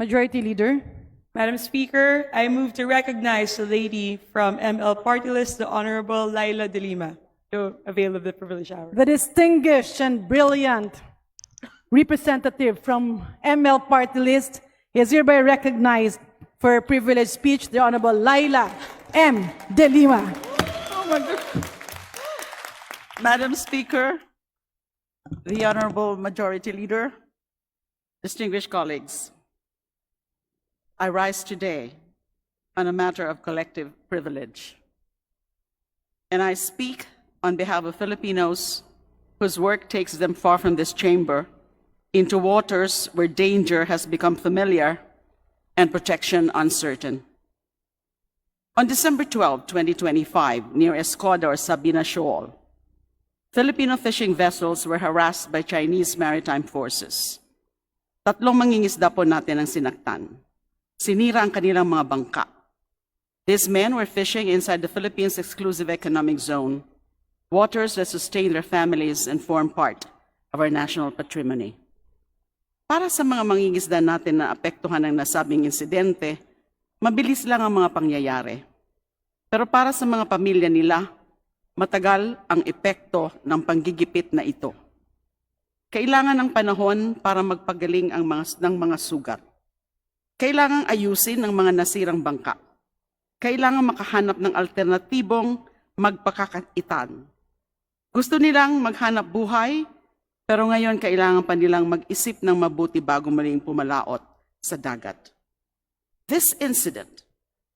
Majority Leader. Madam Speaker, I move to recognize the lady from ML Partylist, the Honorable Leila de Lima, to avail of the privileged hour. The distinguished and brilliant representative from ML Partylist is hereby recognized for her privileged speech, the Honorable Leila M. de Lima. Madam Speaker, the Honorable Majority Leader, distinguished colleagues, I rise today on a matter of collective privilege. And I speak on behalf of Filipinos whose work takes them far from this chamber into waters where danger has become familiar and protection uncertain. On December 12, 2025, near Escoda or Sabina Shoal, Filipino fishing vessels were harassed by Chinese maritime forces. Tatlong mangingisda po natin ang sinaktan. Sinira ang kanilang mga bangka. These men were fishing inside the Philippines' exclusive economic zone, waters that sustain their families and form part of our national patrimony. Para sa mga mangingisda natin na apektuhan ng nasabing insidente, mabilis lang ang mga pangyayari. Pero para sa mga pamilya nila, matagal ang epekto ng panggigipit na ito. Kailangan ng panahon para magpagaling ng mga sugat. Kailangang ayusin ang mga nasirang bangka. Kailangan makahanap ng alternatibong magpakakaitan. Gusto nilang maghanap buhay, pero ngayon kailangan pa nilang mag-isip ng mabuti bago muling pumalaot sa dagat. This incident,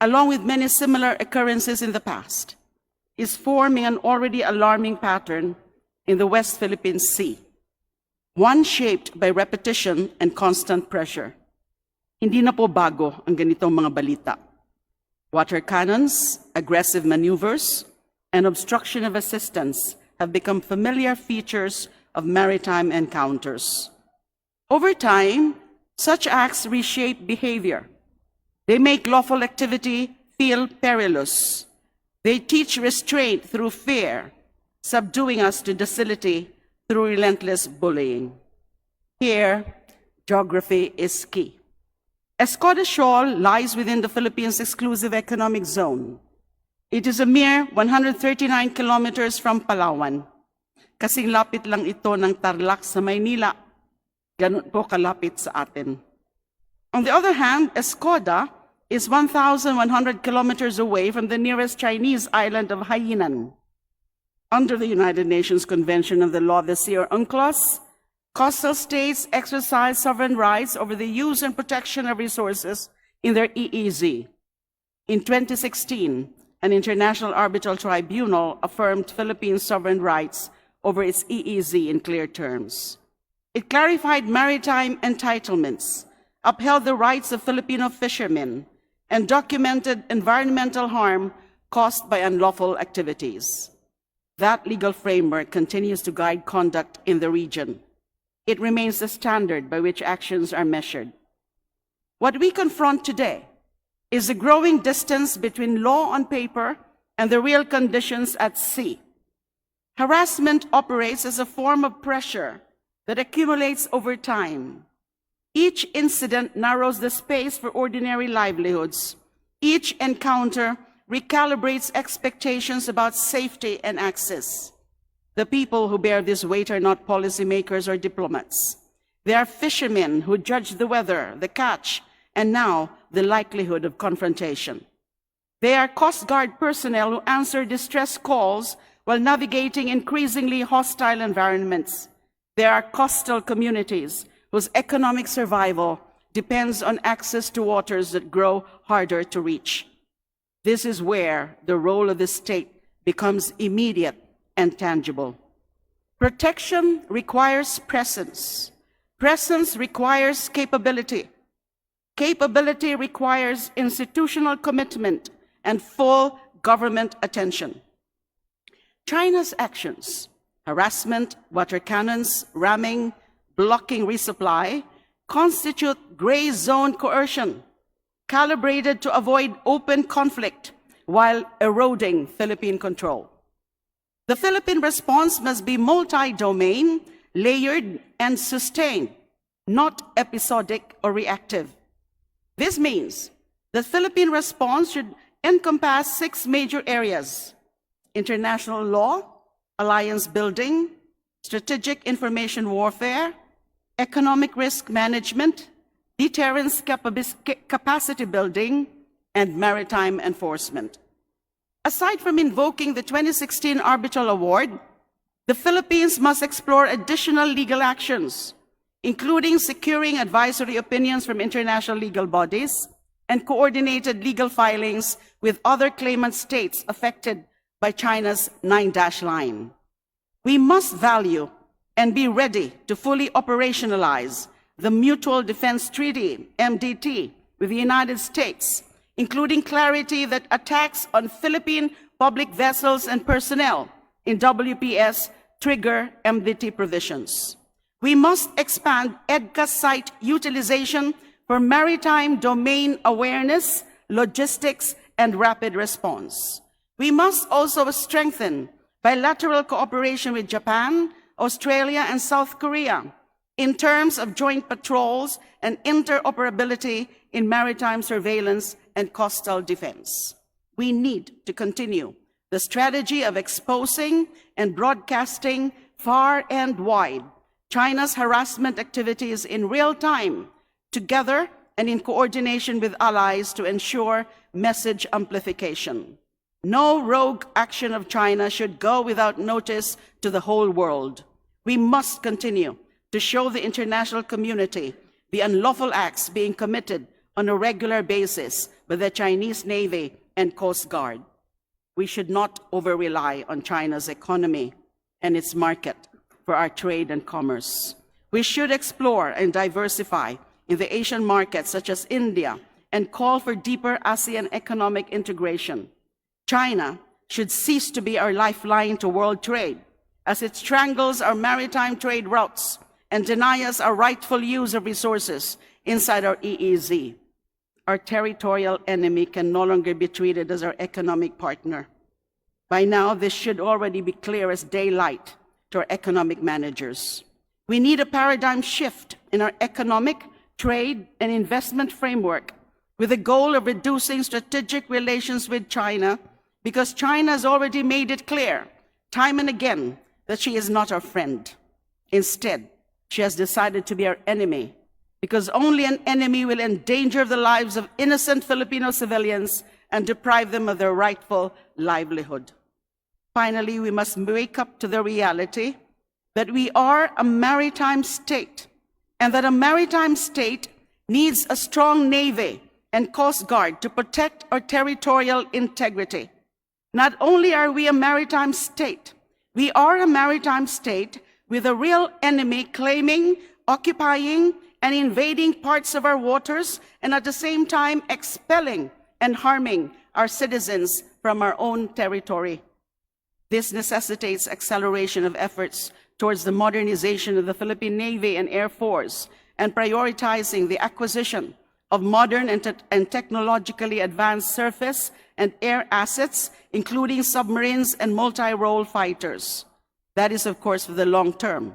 along with many similar occurrences in the past, is forming an already alarming pattern in the West Philippine Sea, one shaped by repetition and constant pressure. Hindi na po bago ang ganitong mga balita. Water cannons, aggressive maneuvers, and obstruction of assistance have become familiar features of maritime encounters. Over time, such acts reshape behavior. They make lawful activity feel perilous. They teach restraint through fear, subduing us to docility through relentless bullying. Here, geography is key. Escoda Shoal lies within the Philippines' exclusive economic zone. It is a mere 139 kilometers from Palawan. Kasing lapit lang ito ng Tarlac sa Maynila. Ganun po kalapit sa atin. On the other hand, Escoda is 1,100 kilometers away from the nearest Chinese island of Hainan. Under the United Nations Convention on the Law of the Sea, or UNCLOS, coastal states exercise sovereign rights over the use and protection of resources in their EEZ. In 2016, an international arbitral tribunal affirmed Philippines' sovereign rights over its EEZ in clear terms. It clarified maritime entitlements, upheld the rights of Filipino fishermen, and documented environmental harm caused by unlawful activities. That legal framework continues to guide conduct in the region. It remains the standard by which actions are measured. What we confront today is the growing distance between law on paper and the real conditions at sea. Harassment operates as a form of pressure that accumulates over time. Each incident narrows the space for ordinary livelihoods. Each encounter recalibrates expectations about safety and access. The people who bear this weight are not policymakers or diplomats. They are fishermen who judge the weather, the catch, and now the likelihood of confrontation. They are Coast Guard personnel who answer distress calls while navigating increasingly hostile environments. They are coastal communities whose economic survival depends on access to waters that grow harder to reach. This is where the role of the state becomes immediate and tangible. Protection requires presence. Presence requires capability. Capability requires institutional commitment and full government attention. China's actions, harassment, water cannons, ramming, blocking resupply, constitute gray zone coercion, calibrated to avoid open conflict while eroding Philippine control. The Philippine response must be multi-domain, layered, and sustained, not episodic or reactive. This means the Philippine response should encompass 6 major areas: international law, alliance building, strategic information warfare, economic risk management, deterrence capacity building, and maritime enforcement. Aside from invoking the 2016 Arbitral Award, the Philippines must explore additional legal actions, including securing advisory opinions from international legal bodies and coordinated legal filings with other claimant states affected by China's 9-dash line. We must value and be ready to fully operationalize the Mutual Defense Treaty, MDT, with the United States, including clarity that attacks on Philippine public vessels and personnel in WPS trigger MDT provisions. We must expand EDCA site utilization for maritime domain awareness, logistics, and rapid response. We must also strengthen bilateral cooperation with Japan, Australia, and South Korea in terms of joint patrols and interoperability in maritime surveillance and coastal defense. We need to continue the strategy of exposing and broadcasting far and wide China's harassment activities in real time, together and in coordination with allies to ensure message amplification. No rogue action of China should go without notice to the whole world. We must continue to show the international community the unlawful acts being committed on a regular basis by the Chinese Navy and Coast Guard. We should not over-rely on China's economy and its market for our trade and commerce. We should explore and diversify in the Asian markets such as India and call for deeper ASEAN economic integration. China should cease to be our lifeline to world trade as it strangles our maritime trade routes and denies us our rightful use of resources inside our EEZ. Our territorial enemy can no longer be treated as our economic partner. By now, this should already be clear as daylight to our economic managers. We need a paradigm shift in our economic, trade, and investment framework with the goal of reducing strategic relations with China, because China has already made it clear, time and again, that she is not our friend. Instead, she has decided to be our enemy, because only an enemy will endanger the lives of innocent Filipino civilians and deprive them of their rightful livelihood. Finally, we must wake up to the reality that we are a maritime state, and that a maritime state needs a strong navy and coast guard to protect our territorial integrity. Not only are we a maritime state, we are a maritime state with a real enemy claiming, occupying, and invading parts of our waters, and at the same time expelling and harming our citizens from our own territory. This necessitates acceleration of efforts towards the modernization of the Philippine Navy and Air Force and prioritizing the acquisition of modern and technologically advanced surface and air assets, including submarines and multi-role fighters. That is, of course, for the long term.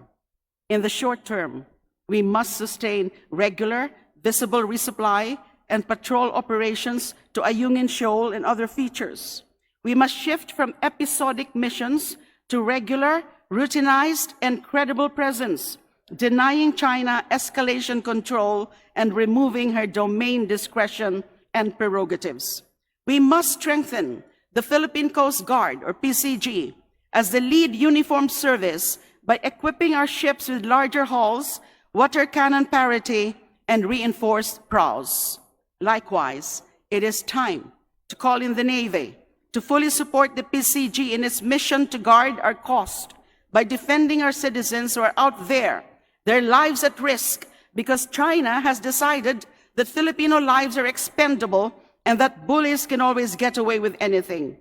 In the short term, we must sustain regular, visible resupply and patrol operations to Ayungin Shoal and other features. We must shift from episodic missions to regular, routinized, and credible presence, denying China escalation control and removing her domain discretion and prerogatives. We must strengthen the Philippine Coast Guard, or PCG, as the lead uniformed service by equipping our ships with larger hulls, water cannon parity, and reinforced prows. Likewise, it is time to call in the Navy to fully support the PCG in its mission to guard our coast by defending our citizens who are out there, their lives at risk, because China has decided that Filipino lives are expendable and that bullies can always get away with anything.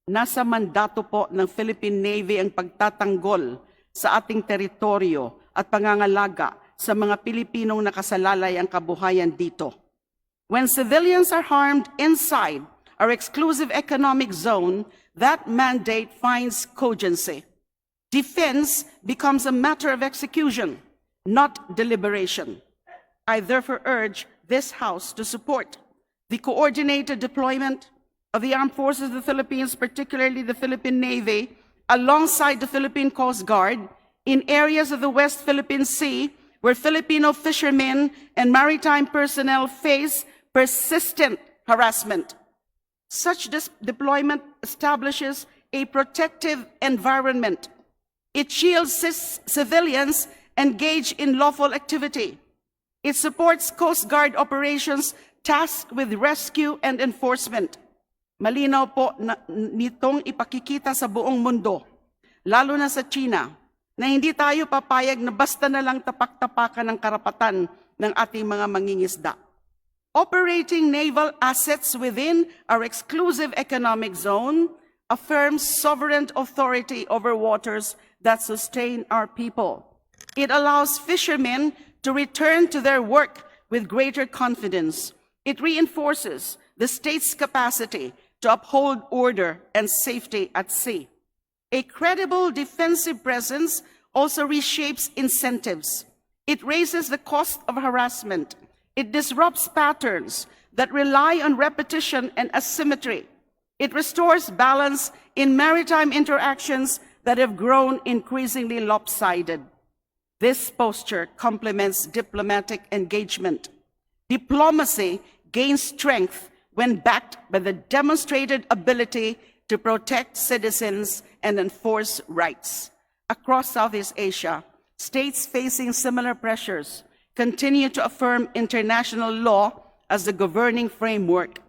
Nasa mandato po ng Philippine Navy ang pagtatanggol sa ating teritoryo at pangangalaga sa mga Pilipinong nakasalalay ang kabuhayan dito. When civilians are harmed inside our exclusive economic zone, that mandate finds cogency. Defense becomes a matter of execution, not deliberation. I therefore urge this House to support the coordinated deployment of the armed forces of the Philippines, particularly the Philippine Navy, alongside the Philippine Coast Guard in areas of the West Philippine Sea where Filipino fishermen and maritime personnel face persistent harassment. Such deployment establishes a protective environment. It shields civilians engaged in lawful activity. It supports Coast Guard operations tasked with rescue and enforcement. Malinaw po nitong ipakikita sa buong mundo, lalo na sa China, na hindi tayo papayag na basta na lang tapak-tapakan ng karapatan ng ating mga mangingisda. Operating naval assets within our exclusive economic zone affirms sovereign authority over waters that sustain our people. It allows fishermen to return to their work with greater confidence. It reinforces the state's capacity to uphold order and safety at sea. A credible defensive presence also reshapes incentives. It raises the cost of harassment. It disrupts patterns that rely on repetition and asymmetry. It restores balance in maritime interactions that have grown increasingly lopsided. This posture complements diplomatic engagement. Diplomacy gains strength when backed by the demonstrated ability to protect citizens and enforce rights. Across Southeast Asia, states facing similar pressures continue to affirm international law as the governing framework.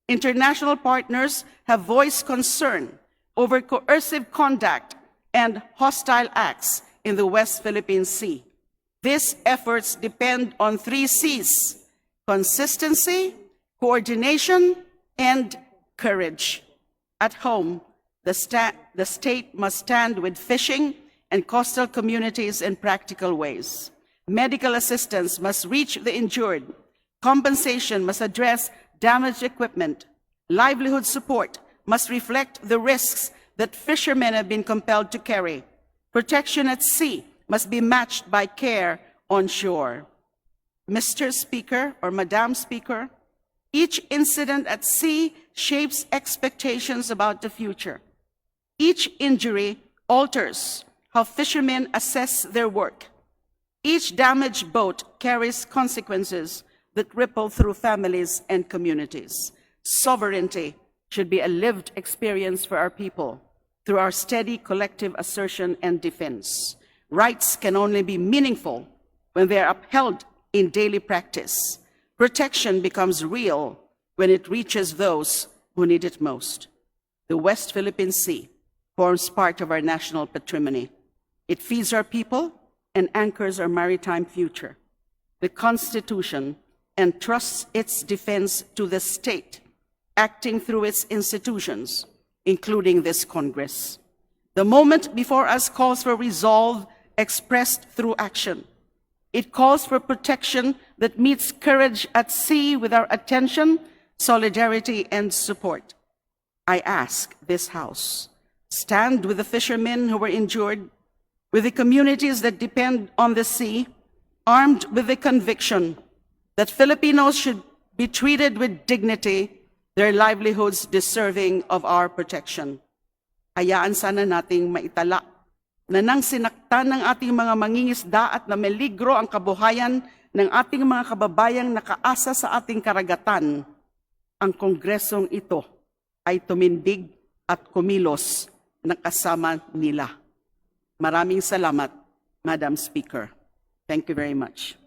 International partners have voiced concern over coercive conduct and hostile acts in the West Philippine Sea. These efforts depend on 3 C's: consistency, coordination, and courage. At home, the state must stand with fishing and coastal communities in practical ways. Medical assistance must reach the injured. Compensation must address damaged equipment. Livelihood support must reflect the risks that fishermen have been compelled to carry. Protection at sea must be matched by care on shore. Mr. Speaker or Madam Speaker, each incident at sea shapes expectations about the future. Each injury alters how fishermen assess their work. Each damaged boat carries consequences that ripple through families and communities. Sovereignty should be a lived experience for our people through our steady collective assertion and defense. Rights can only be meaningful when they are upheld in daily practice. Protection becomes real when it reaches those who need it most. The West Philippine Sea forms part of our national patrimony. It feeds our people and anchors our maritime future. The Constitution entrusts its defense to the state, acting through its institutions, including this Congress. The moment before us calls for resolve expressed through action. It calls for protection that meets courage at sea with our attention, solidarity, and support. I ask this House, stand with the fishermen who were injured, with the communities that depend on the sea, armed with the conviction that Filipinos should be treated with dignity, their livelihoods deserving of our protection. Hayaan sana nating maitala na nang sinaktan ng ating mga mangingisda at nameligro ang kabuhayan ng ating mga kababayang nakaasa sa ating karagatan, ang kongresong ito ay tumindig at kumilos na kasama nila. Maraming salamat, Madam Speaker. Thank you very much.